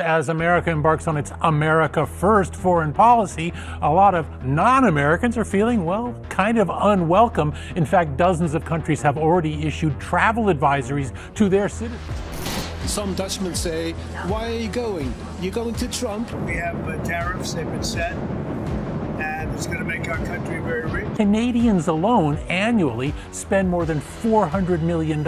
As America embarks on its America First foreign policy, a lot of non-Americans are feeling, well, kind of unwelcome. In fact, dozens of countries have already issued travel advisories to their citizens. Some Dutchmen say, why are you going? You're going to Trump? We have tariffs, they've been set, and it's going to make our country very rich. Canadians alone annually spend more than $400 million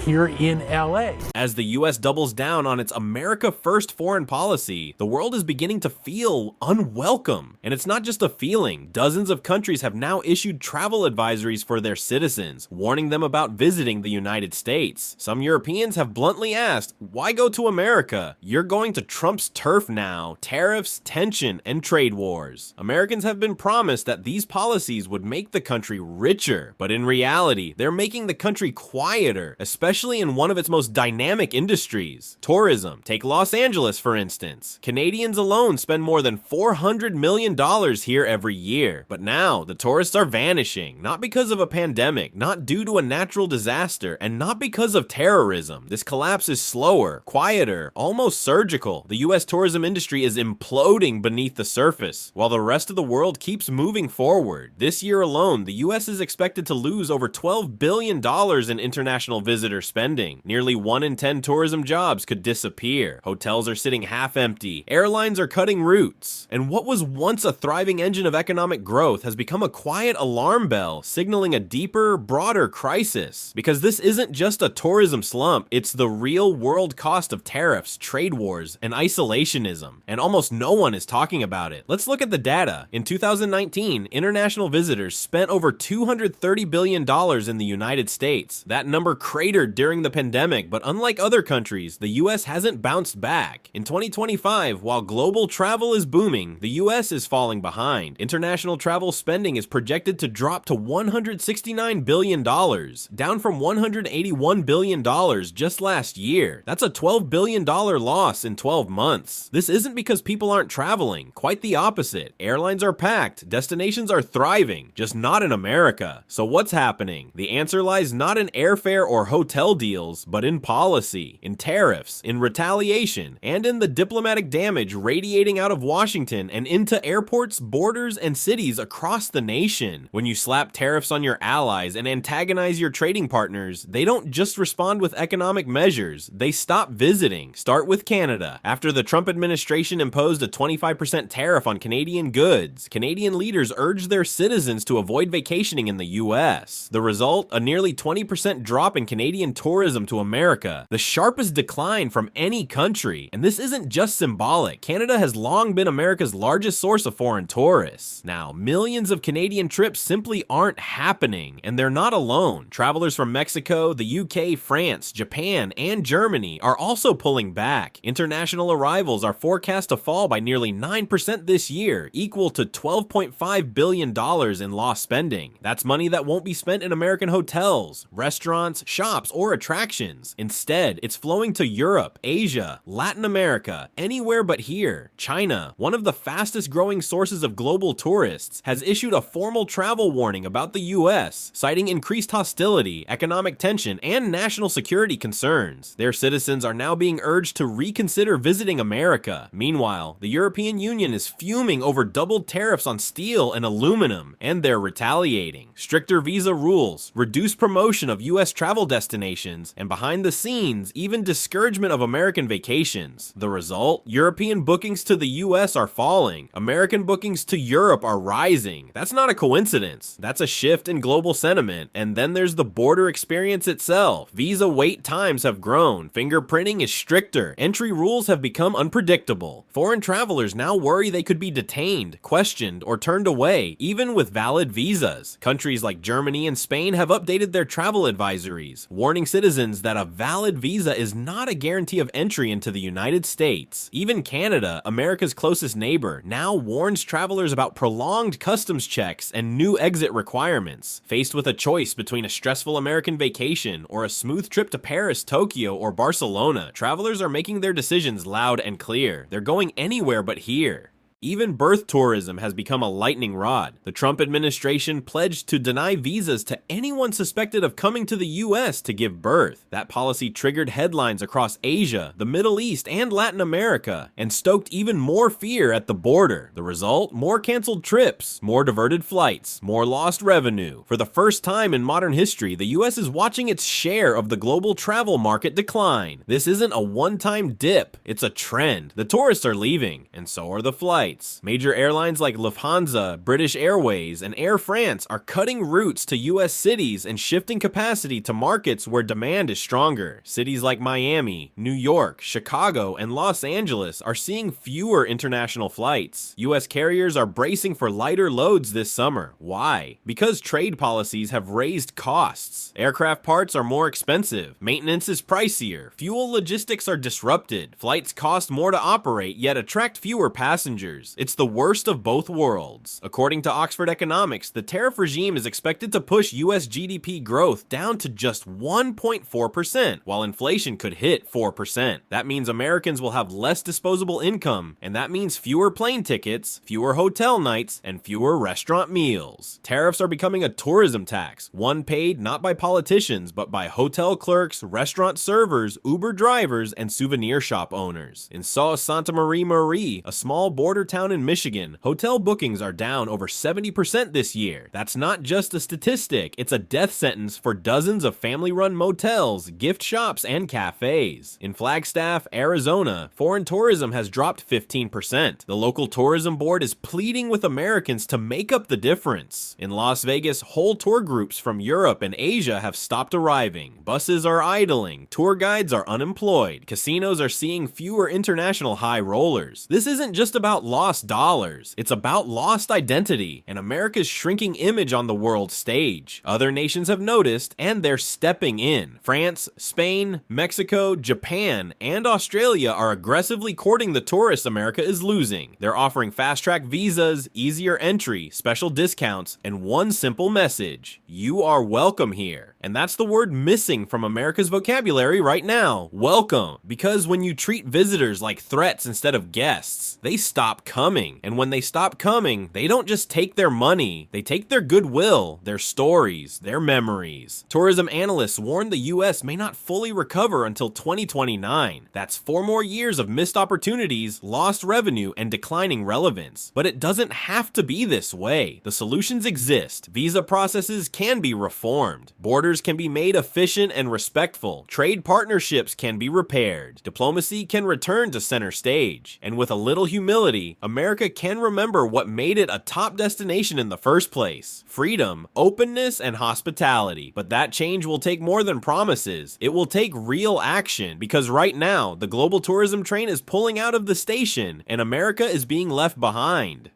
here in LA. As the US doubles down on its America First foreign policy, the world is beginning to feel unwelcome. And it's not just a feeling. Dozens of countries have now issued travel advisories for their citizens, warning them about visiting the United States. Some Europeans have bluntly asked, why go to America? You're going to Trump's turf now. Tariffs, tension, and trade wars. Americans have been promised that these policies would make the country richer, but in reality, they're making the country quieter, especially in one of its most dynamic industries, tourism. Take Los Angeles, for instance. Canadians alone spend more than $400 million here every year, but now the tourists are vanishing, not because of a pandemic, not due to a natural disaster, and not because of terrorism. This collapse is slower, quieter, almost surgical. The US tourism industry is imploding beneath the surface, while the rest of the world keeps moving forward. This year alone, the US is expected to lose over $12 billion in international visitor spending. Nearly 1 in 10 tourism jobs could disappear. Hotels are sitting half empty. Airlines are cutting routes. And what was once a thriving engine of economic growth has become a quiet alarm bell, signaling a deeper, broader crisis. Because this isn't just a tourism slump, it's the real world cost of tariffs, trade wars, and isolationism. And almost no one is talking about it. Let's look at the data. In 2019, international visitors spent over $230 billion in the United States. That number cratered during the pandemic, but unlike other countries, the US hasn't bounced back. In 2025, while global travel is booming, the US is falling behind. International travel spending is projected to drop to $169 billion, down from $181 billion just last year. That's a $12 billion loss in 12 months. This isn't because people aren't traveling, quite the opposite. Airlines are packed, destinations are thriving, just not in America. So what's happening? The answer lies not in airfare or hotel deals, but in policy, in tariffs, in retaliation, and in the diplomatic damage radiating out of Washington and into airports, borders, and cities across the nation. When you slap tariffs on your allies and antagonize your trading partners, they don't just respond with economic measures, they stop visiting. Start with Canada. After the Trump administration imposed a 25% tariff on Canadian goods, Canadian leaders urged their citizens to avoid vacationing in the US. The result? A nearly 20% drop in Canadian tourism to America, the sharpest decline from any country. And this isn't just symbolic. Canada has long been America's largest source of foreign tourists. Now, millions of Canadian trips simply aren't happening, and they're not alone. Travelers from Mexico, the UK, France, Japan, and Germany are also pulling back. International arrivals are forecast to fall by nearly 9% this year, equal to $12.5 billion in lost spending. That's money that won't be spent in American hotels, restaurants, shops, or attractions. Instead, it's flowing to Europe, Asia, Latin America, anywhere but here. China, one of the fastest growing sources of global tourists, has issued a formal travel warning about the US, citing increased hostility, economic tension, and national security concerns. Their citizens are now being urged to reconsider visiting America. Meanwhile, the European Union is fuming over doubled tariffs on steel and aluminum, and they're retaliating. Stricter visa rules, reduced promotion of US travel destinations, and behind the scenes, even discouragement of American vacations. The result? European bookings to the US are falling. American bookings to Europe are rising. That's not a coincidence. That's a shift in global sentiment. And then there's the border experience itself. Visa wait times have grown. Fingerprinting is stricter. Entry rules have become unpredictable. Foreign travelers now worry they could be detained, questioned, or turned away, even with valid visas. Countries like Germany and Spain have updated their travel advisories, warning citizens that a valid visa is not a guarantee of entry into the United States. Even Canada, America's closest neighbor, now warns travelers about prolonged customs checks and new exit requirements. Faced with a choice between a stressful American vacation or a smooth trip to Paris, Tokyo, or Barcelona, travelers are making their decisions loud and clear. They're going anywhere but here. Even birth tourism has become a lightning rod. The Trump administration pledged to deny visas to anyone suspected of coming to the US to give birth. That policy triggered headlines across Asia, the Middle East, and Latin America, and stoked even more fear at the border. The result? More canceled trips, more diverted flights, more lost revenue. For the first time in modern history, the US is watching its share of the global travel market decline. This isn't a one-time dip, it's a trend. The tourists are leaving, and so are the flights. Major airlines like Lufthansa, British Airways, and Air France are cutting routes to US cities and shifting capacity to markets where demand is stronger. Cities like Miami, New York, Chicago, and Los Angeles are seeing fewer international flights. US carriers are bracing for lighter loads this summer. Why? Because trade policies have raised costs. Aircraft parts are more expensive, maintenance is pricier, fuel logistics are disrupted, flights cost more to operate yet attract fewer passengers. It's the worst of both worlds. According to Oxford Economics, the tariff regime is expected to push US GDP growth down to just 1.4%, while inflation could hit 4%. That means Americans will have less disposable income, and that means fewer plane tickets, fewer hotel nights, and fewer restaurant meals. Tariffs are becoming a tourism tax, one paid not by politicians, but by hotel clerks, restaurant servers, Uber drivers, and souvenir shop owners. In Sauce Santa Marie, a small border town in Michigan, hotel bookings are down over 70% this year. That's not just a statistic, it's a death sentence for dozens of family-run motels, gift shops, and cafes. In Flagstaff, Arizona, foreign tourism has dropped 15%. The local tourism board is pleading with Americans to make up the difference. In Las Vegas, whole tour groups from Europe and Asia have stopped arriving. Buses are idling, tour guides are unemployed, casinos are seeing fewer international high rollers. This isn't just about lost dollars, it's about lost identity and America's shrinking image on the world stage. Other nations have noticed, and they're stepping in. France, Spain, Mexico, Japan, and Australia are aggressively courting the tourists America is losing. They're offering fast-track visas, easier entry, special discounts, and one simple message: you are welcome here. And that's the word missing from America's vocabulary right now: welcome. Because when you treat visitors like threats instead of guests, they stop coming. And when they stop coming, they don't just take their money, they take their goodwill, their stories, their memories. Tourism analysts warn the US may not fully recover until 2029. That's 4 more years of missed opportunities, lost revenue, and declining relevance. But it doesn't have to be this way. The solutions exist. Visa processes can be reformed. Borders can be made efficient and respectful. Trade partnerships can be repaired. Diplomacy can return to center stage. And with a little humility, America can remember what made it a top destination in the first place: freedom, openness, and hospitality. But that change will take more than promises. It will take real action, because right now, the global tourism train is pulling out of the station, and America is being left behind.